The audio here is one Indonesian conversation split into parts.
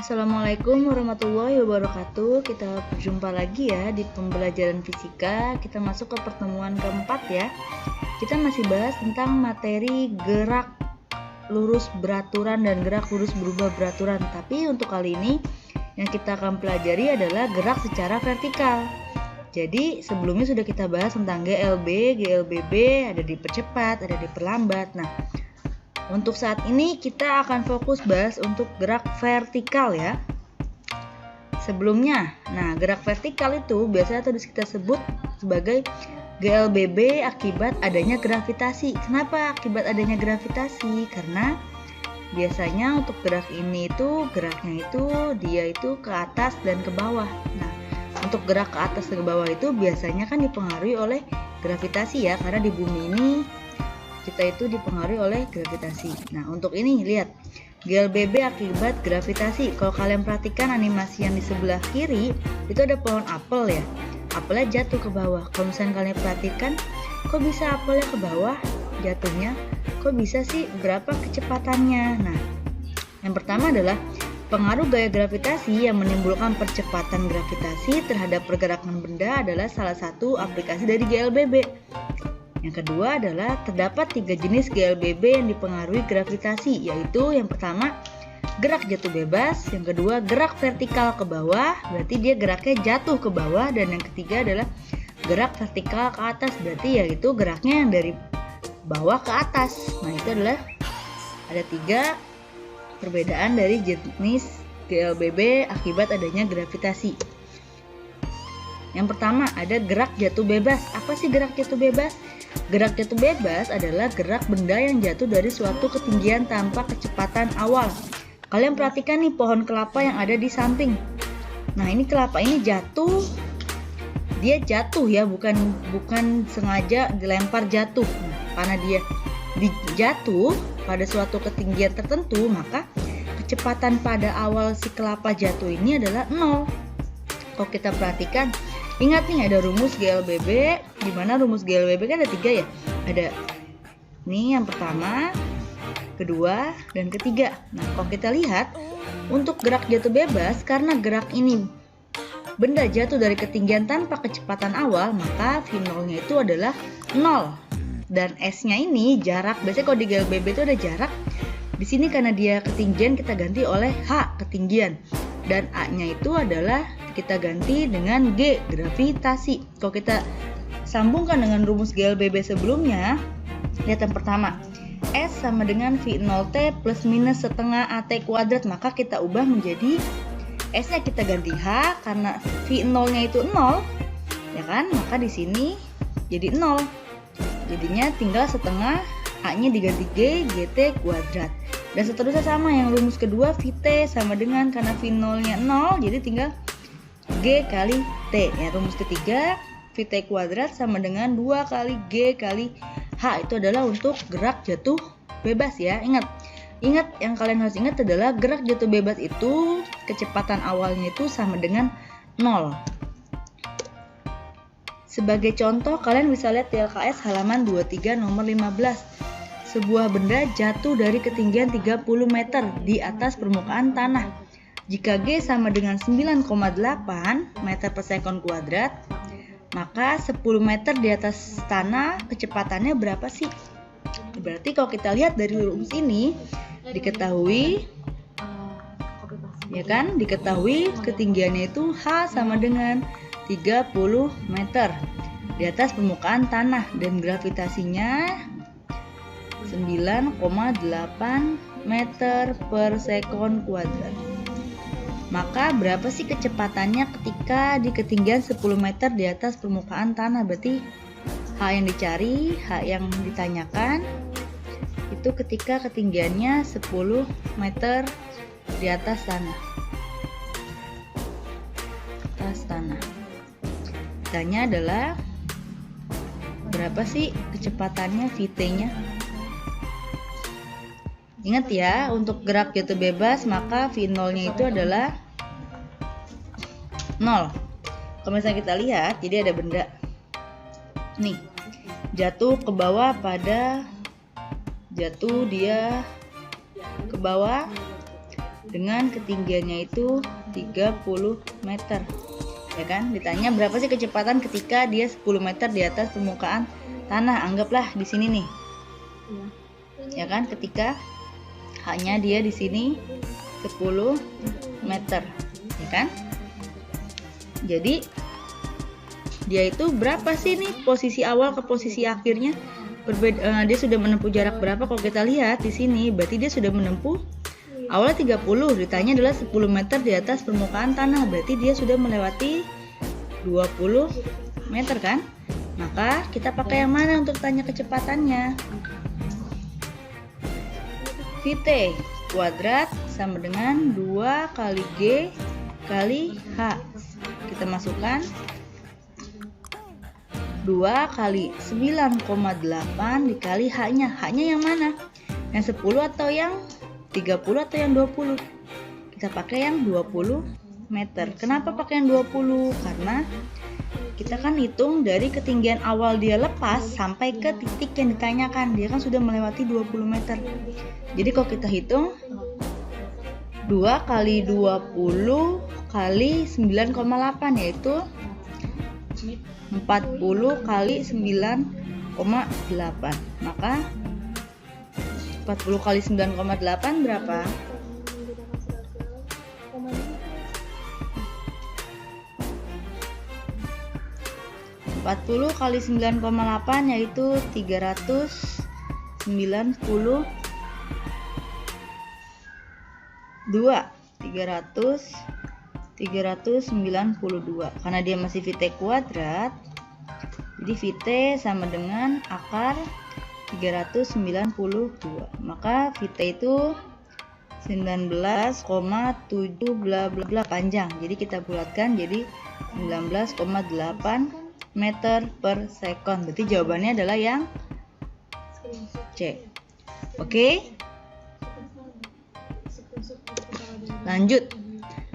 Assalamualaikum warahmatullahi wabarakatuh. Kita berjumpa lagi ya di pembelajaran fisika. Kita masuk ke pertemuan keempat ya. Kita masih bahas tentang materi gerak lurus beraturan dan gerak lurus berubah beraturan. Tapi untuk kali ini yang kita akan pelajari adalah gerak secara vertikal. Jadi sebelumnya sudah kita bahas tentang GLB, GLBB, ada dipercepat, ada diperlambat. Nah, untuk saat ini kita akan fokus bahas untuk gerak vertikal ya. Sebelumnya, gerak vertikal itu biasanya kita sebut sebagai GLBB akibat adanya gravitasi. Kenapa akibat adanya gravitasi? Karena biasanya untuk gerak ini itu geraknya itu dia itu ke atas dan ke bawah. Nah, untuk gerak ke atas dan ke bawah itu biasanya kan dipengaruhi oleh gravitasi ya, karena di bumi ini kita itu dipengaruhi oleh gravitasi. Nah, untuk ini lihat GLBB akibat gravitasi. Kalau kalian perhatikan animasi yang di sebelah kiri itu ada pohon apel ya. Apelnya jatuh ke bawah. Kalau misalnya kalian perhatikan, kok bisa apelnya ke bawah jatuhnya? Kok bisa sih? Berapa kecepatannya? Nah, yang pertama adalah pengaruh gaya gravitasi yang menimbulkan percepatan gravitasi terhadap pergerakan benda adalah salah satu aplikasi dari GLBB. Yang kedua adalah terdapat 3 jenis GLBB yang dipengaruhi gravitasi, yaitu yang pertama gerak jatuh bebas, yang kedua gerak vertikal ke bawah, berarti dia geraknya jatuh ke bawah, dan yang ketiga adalah gerak vertikal ke atas, berarti yaitu geraknya yang dari bawah ke atas. Nah, itu adalah ada 3 perbedaan dari jenis GLBB akibat adanya gravitasi. Yang pertama ada gerak jatuh bebas. Apa sih gerak jatuh bebas? Gerak jatuh bebas adalah gerak benda yang jatuh dari suatu ketinggian tanpa kecepatan awal. Kalian perhatikan nih pohon kelapa yang ada di samping. Nah, ini kelapa ini jatuh. Dia jatuh ya, bukan sengaja dilempar jatuh. Nah, karena dia jatuh pada suatu ketinggian tertentu, maka kecepatan pada awal si kelapa jatuh ini adalah 0. Kalau kita perhatikan, ingat nih ada rumus GLBB, di mana rumus GLBB kan ada 3 ya. Ada nih yang pertama, kedua, dan ketiga. Nah, kalau kita lihat untuk gerak jatuh bebas, karena gerak ini benda jatuh dari ketinggian tanpa kecepatan awal, maka V0-nya itu adalah 0. Dan S-nya ini jarak. Biasanya kalau di GLBB itu ada jarak. Di sini karena dia ketinggian kita ganti oleh H, ketinggian. Dan A-nya itu adalah kita ganti dengan G, gravitasi. Kalau kita sambungkan dengan rumus GLBB sebelumnya, lihat yang pertama, S sama dengan V0T plus minus setengah AT kuadrat. Maka kita ubah menjadi S-nya kita ganti H, karena V0-nya itu 0, ya kan? Maka di sini jadi 0. Jadinya tinggal setengah, A-nya diganti G, GT kuadrat. Dan seterusnya sama, yang rumus kedua VT sama dengan, karena V0-nya 0, jadi tinggal G kali T. Ya, rumus ketiga VT kuadrat sama dengan 2 kali G kali H. Itu adalah untuk gerak jatuh bebas ya. Ingat yang kalian harus ingat adalah gerak jatuh bebas itu kecepatan awalnya itu sama dengan 0. Sebagai contoh, kalian bisa lihat di LKS halaman 23 nomor 15. Sebuah benda jatuh dari ketinggian 30 meter di atas permukaan tanah. Jika G sama dengan 9,8 meter per sekon kuadrat, maka 10 meter di atas tanah kecepatannya berapa sih? Berarti kalau kita lihat dari rumus ini, diketahui ketinggiannya itu H sama dengan 30 meter di atas permukaan tanah, dan gravitasinya 9,8 meter per sekon kuadrat. Maka berapa sih kecepatannya ketika di ketinggian 10 meter di atas permukaan tanah? Berarti H yang dicari, H yang ditanyakan itu ketika ketinggiannya 10 meter di atas tanah. Tanya adalah berapa sih kecepatannya VT-nya? Ingat ya, untuk gerak jatuh bebas maka V0-nya itu adalah 0. Kalau misalnya kita lihat, jadi ada benda nih jatuh ke bawah dia ke bawah dengan ketinggiannya itu 30 meter. Ya kan? Ditanya berapa sih kecepatan ketika dia 10 meter di atas permukaan tanah. Anggaplah di sini nih. Ya kan? Ketika hanya dia di sini 10 meter. Ya kan? Jadi dia itu berapa sih nih posisi awal ke posisi akhirnya? Dia sudah menempuh jarak berapa? Kalau kita lihat di sini, berarti dia sudah menempuh awalnya 30, ditanya adalah 10 meter di atas permukaan tanah, berarti dia sudah melewati 20 meter kan? Maka kita pakai yang mana untuk tanya kecepatannya? Vt kuadrat sama dengan 2 kali G kali H. Kita masukkan 2 kali 9,8 dikali H-nya. H-nya yang mana? Yang 10 atau yang 30 atau yang 20? Kita pakai yang 20 meter. Kenapa pakai yang 20? Karena kita kan hitung dari ketinggian awal dia lepas sampai ke titik yang ditanyakan. Dia kan sudah melewati 20 meter. Jadi kalau kita hitung 2 kali 20 kali 9,8 yaitu 40 kali 9,8. Maka 40 kali 9,8 berapa? 40 kali 9,8 yaitu 392. Karena dia masih Vt kuadrat, jadi Vt sama dengan akar 392. Maka Vt itu 19,7 bla bla bla, panjang. Jadi kita bulatkan jadi 19,8 meter per sekon. Berarti jawabannya adalah yang C. Oke. Lanjut.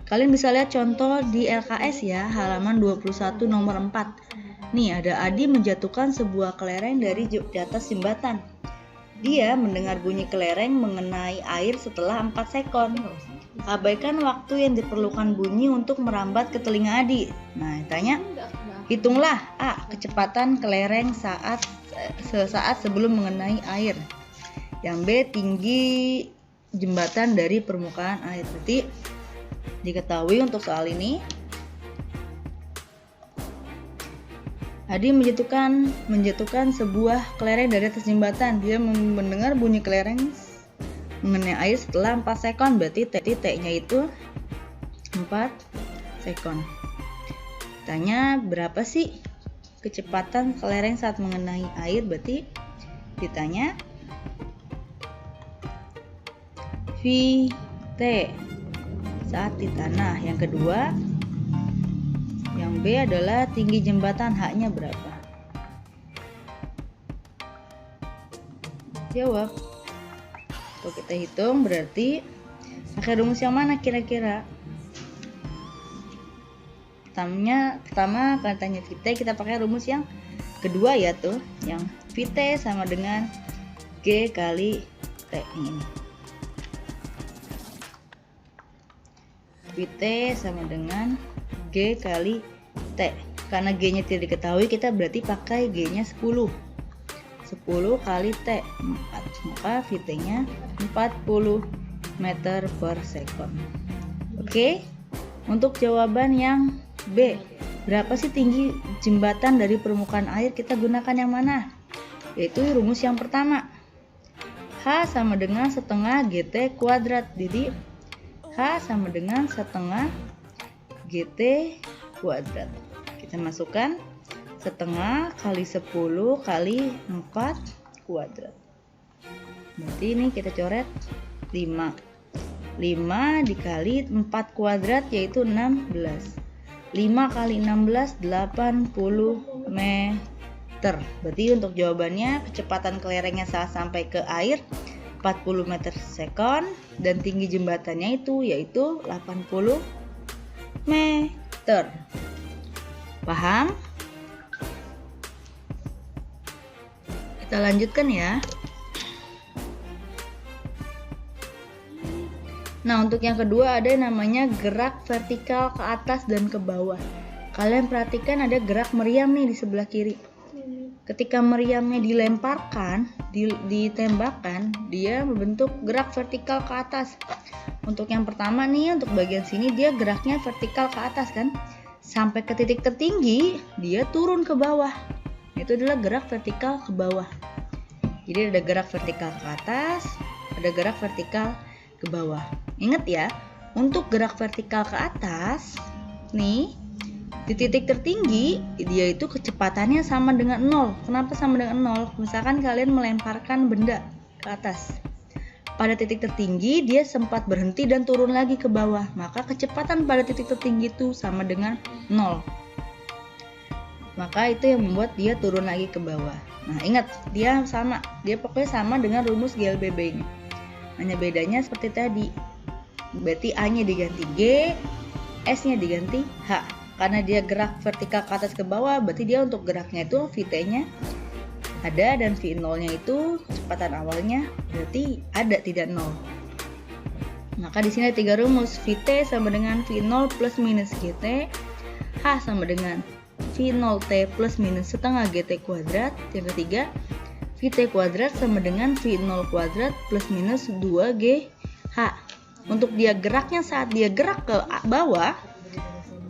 Kalian bisa lihat contoh di LKS ya, halaman 21 nomor 4. Nih, ada Adi menjatuhkan sebuah kelereng dari di atas jembatan. Dia mendengar bunyi kelereng mengenai air setelah 4 sekon. Abaikan waktu yang diperlukan bunyi untuk merambat ke telinga Adi. Nah, tanya, hitunglah A, kecepatan kelereng sesaat sebelum mengenai air. Yang B, tinggi jembatan dari permukaan air. Berarti diketahui untuk soal ini Adi menjatuhkan sebuah kelereng dari atas jembatan. Dia mendengar bunyi kelereng mengenai air setelah 4 sekon. Berarti T-nya itu 4 sekon. Tanya berapa sih kecepatan kelereng saat mengenai air? Berarti ditanya Vt saat di tanah. Yang kedua, yang B adalah tinggi jembatan, H-nya berapa? Jawab. Kalau kita hitung berarti pakai rumus yang mana kira-kira? Pertama kalau tanya Vt, kita pakai rumus yang kedua ya tuh, yang Vt sama dengan G kali T ini. Vt sama dengan G kali T. Karena G-nya tidak diketahui, kita berarti pakai G-nya 10. 10 kali T 4. Maka Vt-nya 40 meter per sekon. Oke. Untuk jawaban yang B, berapa sih tinggi jembatan dari permukaan air? Kita gunakan yang mana? Yaitu rumus yang pertama. H sama dengan setengah GT kuadrat. Jadi H sama dengan setengah GT kuadrat. Kita masukkan setengah kali 10 kali 4 kuadrat. Berarti ini kita coret 5. 5 dikali 4 kuadrat yaitu 16. 5 kali 16 80 meter. Berarti untuk jawabannya kecepatan kelerengnya saat sampai ke air 40 meter sekon dan tinggi jembatannya itu yaitu 80 meter. Paham? Kita lanjutkan ya. Nah, untuk yang kedua ada namanya gerak vertikal ke atas dan ke bawah. Kalian perhatikan ada gerak meriam nih di sebelah kiri. Ketika meriamnya dilemparkan, ditembakkan, dia membentuk gerak vertikal ke atas. Untuk yang pertama nih, untuk bagian sini dia geraknya vertikal ke atas kan. Sampai ke titik tertinggi, dia turun ke bawah. Itu adalah gerak vertikal ke bawah. Jadi ada gerak vertikal ke atas, ada gerak vertikal ke bawah. Ingat ya, untuk gerak vertikal ke atas, nih, di titik tertinggi, dia itu kecepatannya sama dengan 0. Kenapa sama dengan 0? Misalkan kalian melemparkan benda ke atas. Pada titik tertinggi, dia sempat berhenti dan turun lagi ke bawah. Maka kecepatan pada titik tertinggi itu sama dengan 0. Maka itu yang membuat dia turun lagi ke bawah. Nah, ingat, dia pokoknya sama dengan rumus GLBB ini. Hanya bedanya seperti tadi. Berarti A-nya diganti G, S-nya diganti H. Karena dia gerak vertikal ke atas ke bawah, berarti dia untuk geraknya itu Vt-nya ada dan V0-nya itu kecepatan awalnya berarti ada, tidak 0. Maka di sini ada 3 rumus. Vt sama dengan V0 plus minus Gt. H sama dengan V0t plus minus setengah Gt kuadrat. Yang ketiga, Vt kuadrat sama dengan V0 kuadrat plus minus 2GH. Untuk dia geraknya saat dia gerak ke bawah,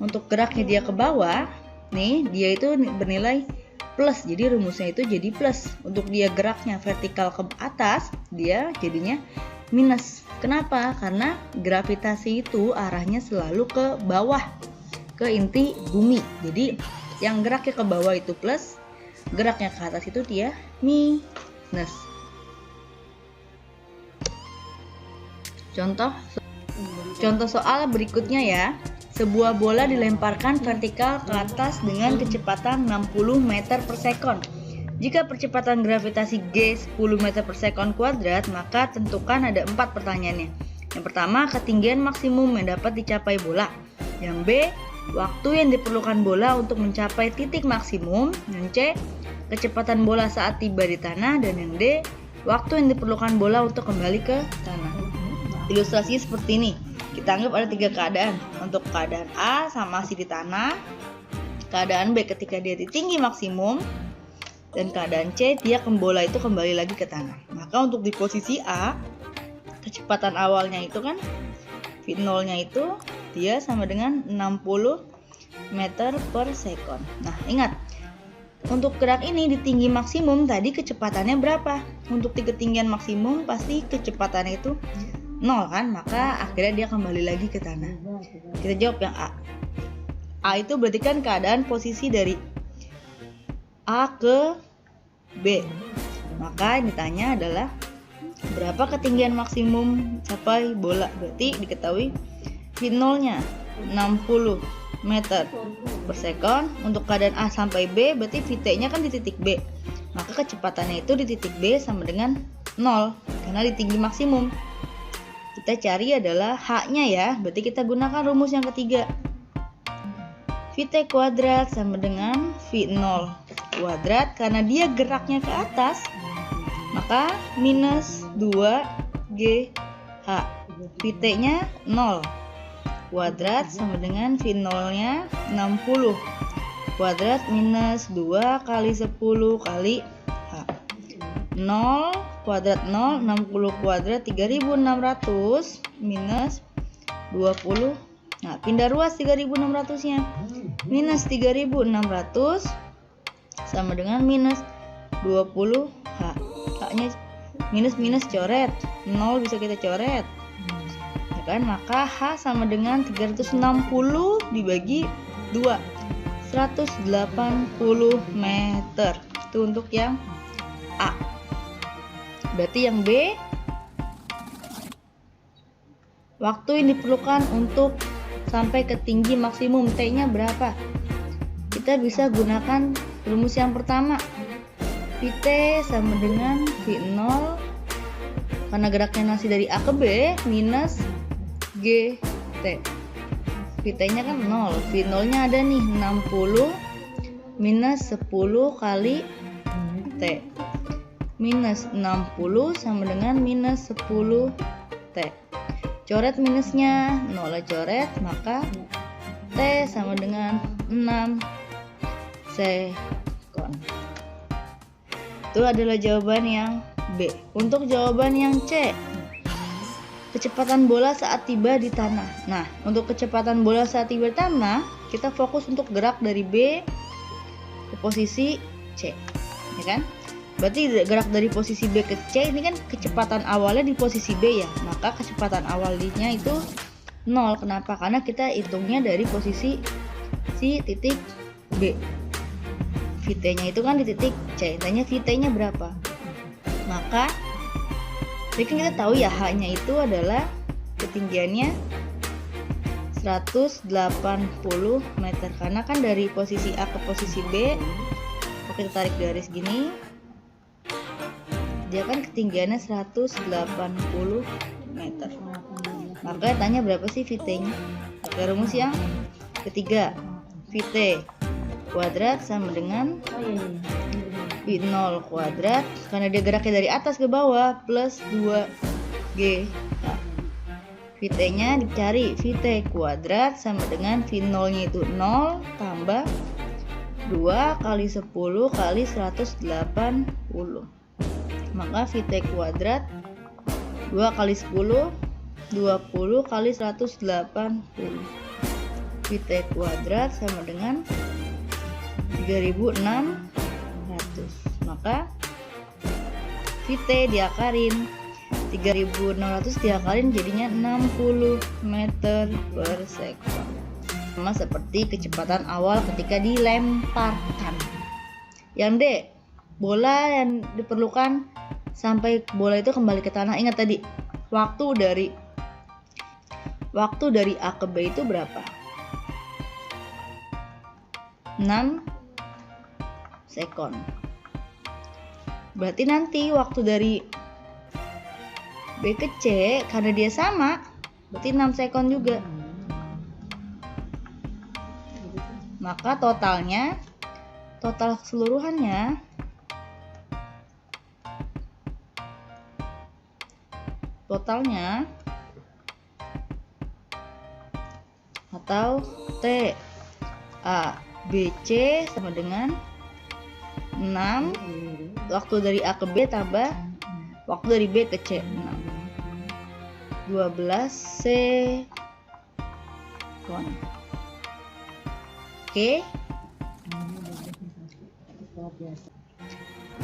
untuk geraknya dia ke bawah, nih dia itu bernilai plus. Jadi rumusnya itu jadi plus. Untuk dia geraknya vertikal ke atas, dia jadinya minus. Kenapa? Karena gravitasi itu arahnya selalu ke bawah, ke inti bumi. Jadi yang geraknya ke bawah itu plus, geraknya ke atas itu dia minus. Contoh soal berikutnya ya. Sebuah bola dilemparkan vertikal ke atas dengan kecepatan 60 meter per sekon. Jika percepatan gravitasi G 10 meter per sekon kuadrat, maka tentukan ada 4 pertanyaannya. Yang pertama, ketinggian maksimum yang dapat dicapai bola. Yang B, waktu yang diperlukan bola untuk mencapai titik maksimum. Yang C, kecepatan bola saat tiba di tanah. Dan yang D, waktu yang diperlukan bola untuk kembali ke tanah. Ilustrasinya seperti ini. Kita anggap ada 3 keadaan. Untuk keadaan A sama masih di tanah, keadaan B ketika dia di tinggi maksimum, dan keadaan C dia bola itu kembali lagi ke tanah. Maka untuk di posisi A, kecepatan awalnya itu kan V0-nya itu dia sama dengan 60 meter per sekon. Nah, ingat, untuk gerak ini di tinggi maksimum tadi kecepatannya berapa? Untuk di ketinggian maksimum pasti kecepatannya itu 0 kan, maka akhirnya dia kembali lagi ke tanah. Kita jawab yang A. A itu berarti kan keadaan posisi dari A ke B. Maka yang ditanya adalah berapa ketinggian maksimum capai bola. Berarti diketahui V0-nya 60 meter per sekon. Untuk keadaan A sampai B berarti Vt-nya kan di titik B. Maka kecepatannya itu di titik B sama dengan 0 karena di tinggi maksimum. Kita cari adalah H-nya ya, berarti kita gunakan rumus yang ketiga. Vt kuadrat sama dengan V0 kuadrat, karena dia geraknya ke atas, maka minus 2GH. Vt-nya 0 kuadrat sama dengan V0-nya 60 kuadrat minus 2 kali 10 kali H. 0 kuadrat 0, 60 kuadrat 3600 minus 20. Nah, pindah ruas 3600-nya. Minus 3600 sama dengan minus 20 H. H-nya minus coret. 0 bisa kita coret. Ya kan? Maka H sama dengan 360 dibagi 2. 180 meter. Itu untuk yang A. Berarti yang B, waktu yang diperlukan untuk sampai ke tinggi maksimum T-nya berapa? Kita bisa gunakan rumus yang pertama. Vt sama dengan V0 karena geraknya masih dari A ke B minus GT. Vt-nya kan 0, V0-nya ada nih 60 minus 10 kali T. Minus 60 sama dengan minus 10 T. coret minusnya, 0 coret, maka T sama dengan 6 sekon. Itu adalah jawaban yang B. Untuk jawaban yang C, kecepatan bola saat tiba di tanah. Nah, untuk kecepatan bola saat tiba di tanah, kita fokus untuk gerak dari B ke posisi C, ya kan? Berarti gerak dari posisi B ke C ini kan kecepatan awalnya di posisi B ya. Maka kecepatan awalnya itu 0. Kenapa? Karena kita hitungnya dari posisi si titik B. VT-nya itu kan di titik C. Tanya VT-nya berapa? Maka jadi kan kita tahu ya H-nya itu adalah ketinggiannya 180 meter. Karena kan dari posisi A ke posisi B, kita tarik garis gini, dia kan ketinggiannya 180 meter. Maka tanya berapa sih VT-nya? Pakai rumus yang ketiga, VT kuadrat sama dengan V0 kuadrat, karena dia geraknya dari atas ke bawah, plus 2G. Nah, VT-nya dicari, VT kuadrat sama dengan V0-nya itu 0 tambah 2 kali 10 kali 180. Maka VT kuadrat 2 kali 10, 20 kali 180. VT kuadrat sama dengan 3600. Maka VT diakarin 3600 diakalin jadinya 60 meter per sekon. Sama seperti kecepatan awal ketika dilemparkan. Yang D, bola yang diperlukan sampai bola itu kembali ke tanah. Ingat tadi waktu dari A ke B itu berapa? 6 sekon. Berarti nanti waktu dari B ke C, karena dia sama, berarti 6 sekon juga. Maka total keseluruhannya atau T A B C sama dengan 6 waktu dari A ke B tambah waktu dari B ke C, 12 sekon. Oke.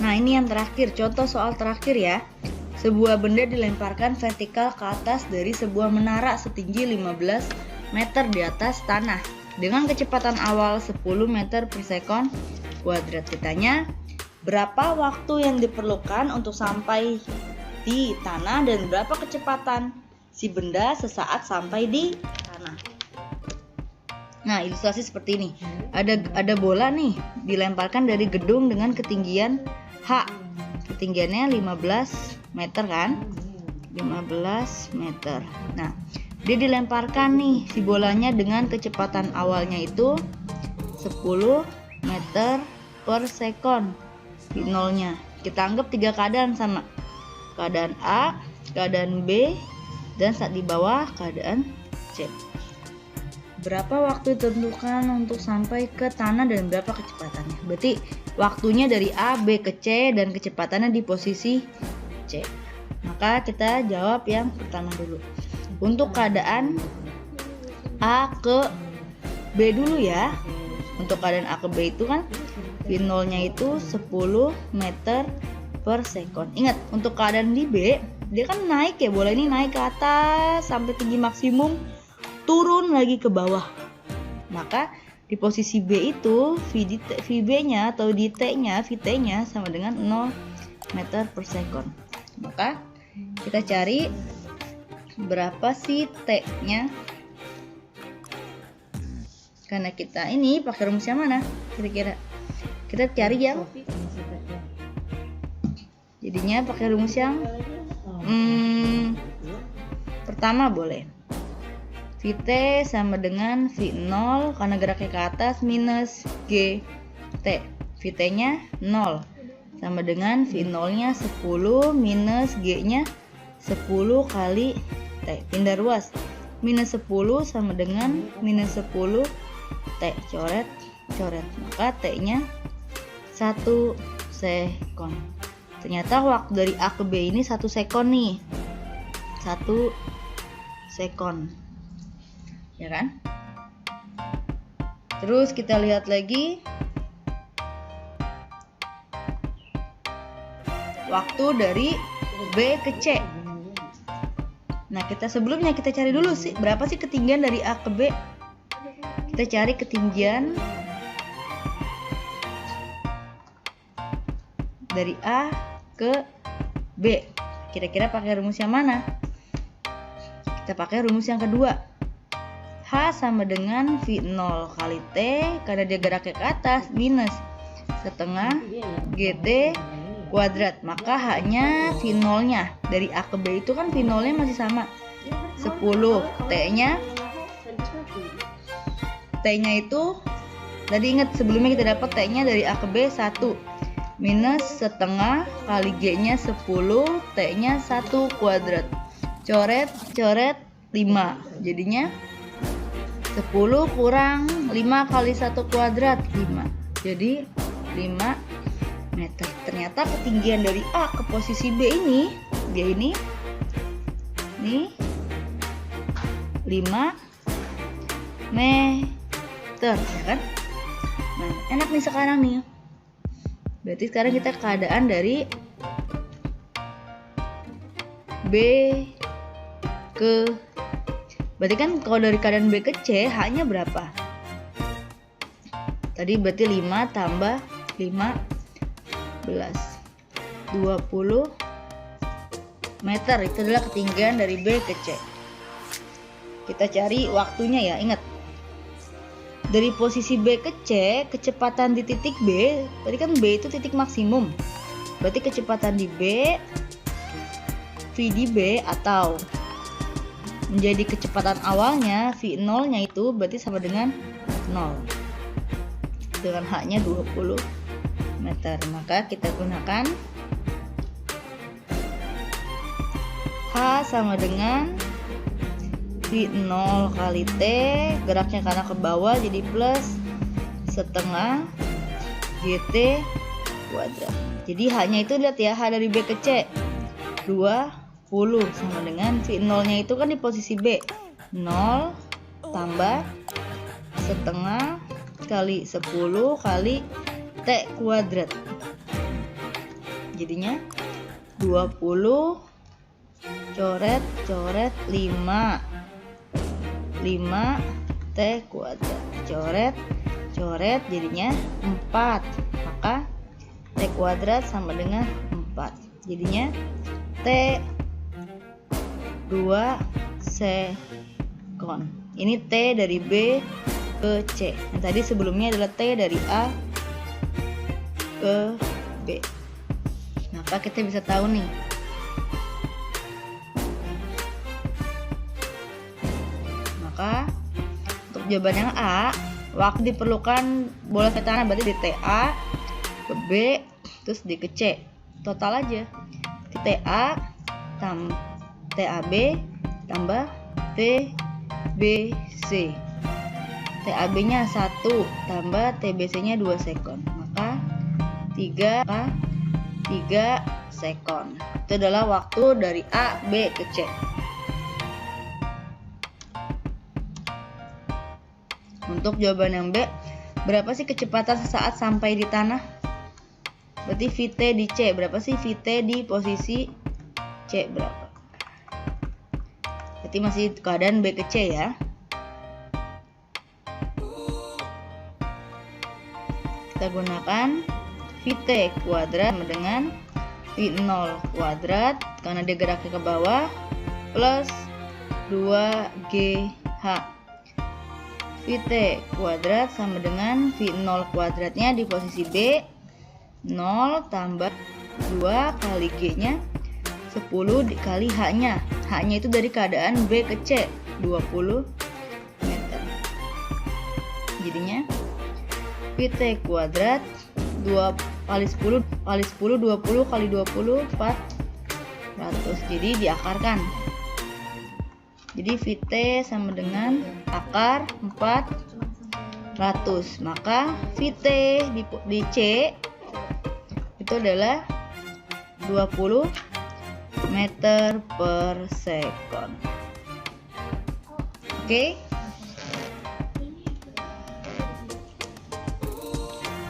Nah, ini yang terakhir, contoh soal terakhir ya. Sebuah benda dilemparkan vertikal ke atas dari sebuah menara setinggi 15 meter di atas tanah dengan kecepatan awal 10 meter per sekon kuadrat. Ditanya berapa waktu yang diperlukan untuk sampai di tanah dan berapa kecepatan si benda sesaat sampai di tanah. Nah, ilustrasi seperti ini. Ada bola nih dilemparkan dari gedung dengan ketinggian H. Ketinggiannya 15 meter kan? 15 meter. Nah, dia dilemparkan nih si bolanya dengan kecepatan awalnya itu 10 meter per sekon. V0-nya kita anggap 3 keadaan sama. Keadaan A, keadaan B, dan saat di bawah keadaan C. Berapa waktu ditentukan untuk sampai ke tanah dan berapa kecepatannya? Berarti waktunya dari A, B ke C dan kecepatannya di posisi C. Maka kita jawab yang pertama dulu. Untuk keadaan A ke B dulu ya. Untuk keadaan A ke B itu kan V0-nya itu 10 meter per sekon. Ingat, untuk keadaan di B, dia kan naik ya, bola ini naik ke atas sampai tinggi maksimum, turun lagi ke bawah. Maka di posisi B itu VB-nya atau DT-nya, VT-nya sama dengan 0 meter per sekon. Maka kita cari berapa sih T-nya. Karena kita ini pakai rumus yang mana? Kira-kira kita cari yang jadinya pakai rumus yang pertama boleh. VT sama dengan V0 karena geraknya ke atas minus GT. VT-nya 0 sama dengan V0-nya 10 minus G-nya 10 kali T. Pindah ruas. Minus 10 sama dengan minus 10 T. Coret, coret. Maka T-nya 1 sekon. Ternyata waktu dari A ke B ini 1 sekon nih. 1 sekon. Ya kan? Terus kita lihat lagi waktu dari B ke C. Nah, sebelumnya kita cari dulu sih berapa sih ketinggian dari A ke B. Kita cari ketinggian dari A ke B. Kira-kira pakai rumus yang mana? Kita pakai rumus yang kedua. H sama dengan V0 kali T, karena dia geraknya ke atas, minus setengah GT kuadrat. Maka H-nya V0-nya dari A ke B itu kan V0-nya masih sama 10. T-nya itu tadi ingat sebelumnya kita dapat T-nya dari A ke B 1 minus setengah kali G-nya 10, T-nya 1 kuadrat. Coret, coret 5. Jadinya 10 kurang 5 kali 1 kuadrat 5. Jadi 5 meter. Ternyata ketinggian dari A ke posisi B ini, dia ini 5 meter, ya kan? Nah, enak nih sekarang nih. Berarti sekarang kita keadaan dari B ke, berarti kan kalau dari keadaan B ke C H-nya berapa? Tadi berarti 5 tambah 15 20 meter. Itu adalah ketinggian dari B ke C. Kita cari waktunya ya, ingat. Dari posisi B ke C, kecepatan di titik B, tadi kan B itu titik maksimum. Berarti kecepatan di B, V di B atau menjadi kecepatan awalnya V0-nya itu berarti sama dengan 0. Dengan H-nya 20 meter. Maka kita gunakan H sama dengan V0 kali T, geraknya karena ke bawah jadi plus setengah GT kuadrat. Jadi H-nya itu lihat ya, H dari B ke C 20 sama dengan V0-nya itu kan di posisi B 0 tambah setengah kali 10 kali T kuadrat. Jadinya 20 coret coret 5 T kuadrat, coret coret jadinya 4. Maka T kuadrat sama dengan 4. Jadinya T 2 sekon. Ini T dari B ke C. Yang tadi sebelumnya adalah T dari A ke B. Maka kita bisa tahu nih, maka untuk jawaban yang A, waktu diperlukan bola ke tanah berarti di TA ke B terus di ke C. Total aja di TA TAB tambah TBC. TAB nya 1 tambah TBC nya 2 sekon. Maka 3 sekon. Itu adalah waktu dari A, B ke C. Untuk jawaban yang B, berapa sih kecepatan sesaat sampai di tanah? Berarti VT di C, berapa sih VT di posisi C berapa? Berarti masih keadaan B ke C ya. Kita gunakan VT kuadrat sama dengan V0 kuadrat karena dia geraknya ke bawah plus 2GH. VT kuadrat sama dengan V0 kuadratnya di posisi B 0 tambah 2 kali G nya 10 dikali H nya. H nya itu dari keadaan B ke C 20 meter. Jadinya VT kuadrat 2 kali 10 kali 10 20 kali 20 400. Jadi diakarkan Jadi VT sama dengan akar 400. Maka VT di C itu adalah 20 meter per second. Oke.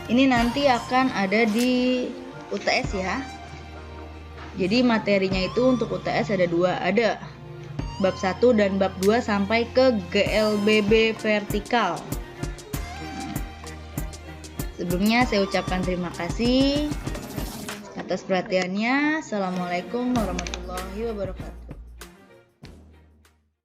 Ini nanti akan ada di UTS ya. Jadi materinya itu untuk UTS ada 2, ada bab 1 dan bab 2 sampai ke GLBB vertikal. Sebelumnya saya ucapkan terima kasih atas perhatiannya. Assalamualaikum warahmatullahi wabarakatuh.